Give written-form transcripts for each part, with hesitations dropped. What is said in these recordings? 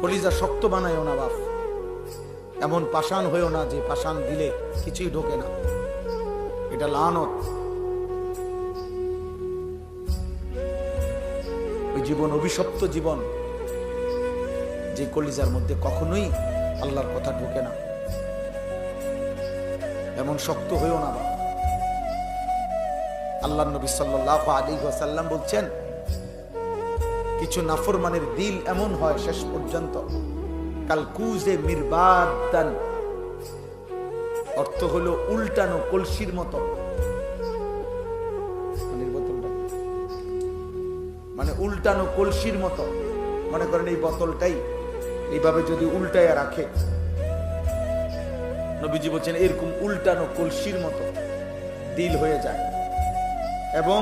কলিজা শক্ত বানায়ও না বাপ, এমন পাষাণ হয়েও না যে পাষাণ দিলে কিছুই ঢোকে না, এটা লানত। ওই জীবন অভিশপ্ত জীবন, যে কলিজার মধ্যে কখনোই আল্লাহর কথা ঢোকে না, এমন শক্ত হয়েও না বাপ। আল্লাহ নবী সাল্লাল্লাহু আলাইহি ওয়াসাল্লাম বলছেন, কিছু নাফরমানের দিল এমন হয় শেষ পর্যন্ত কাল কুজে মিরবাদান, অর্থ হলো উল্টানো কলসির মতো। মানে উল্টানো কলসির মতো। মনে করেন এই বোতলটাই এইভাবে যদি উল্টায়া রাখে, নবীজি বলছেন এরকম উল্টানো কলসির মতো দিল হয়ে যায়, এবং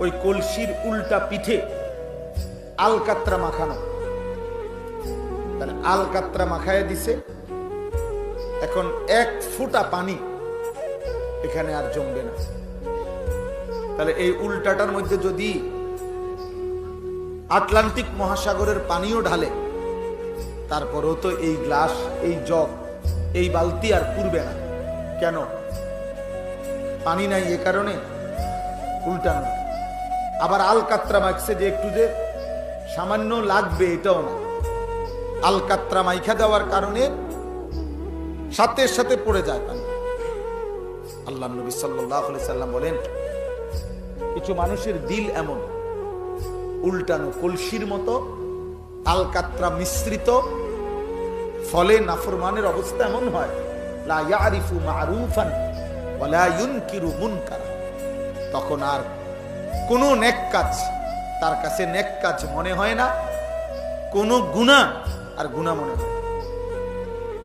ওই কলসির উল্টা পিঠে আলকাত্রা মাখানো। তাহলে আলকাত্রা মাখায় দিছে, এখন এক ফোঁটা পানি এখানে আর জমবে না। তাহলে এই উল্টাটার মধ্যে যদি আটলান্টিক মহাসাগরের পানিও ঢালে, তারপরেও তো এই গ্লাস, এই জগ, এই বালতি আর পুরবে না। কেন? পানি নাই, এ কারণে উল্টানো। আবার আলকাত্রা মাখছে যে একটু যে সামান্য লাগবে, এটাও না। আলকাত্রা মাইখা দেওয়ার কারণে সাথে সাথে পড়ে যায় পানি। আল্লাহ নবী সাল্লাল্লাহু আলাইহি সাল্লাম বলেন, কিছু মানুষের দিল এমন উল্টানো কলসির মতো, আলকাত্রা মিশ্রিত, ফলে নাফরমানের অবস্থা এমন হয়, লা ইয়ারিফু মারুফান ওয়া লা ইউনকিরু মুনকারা। তখন আর কোনো নেক কাজ তার কাছে নেক কাজ মনে হয় না, কোনো গুনাহ আর গুনাহ মনে হয়।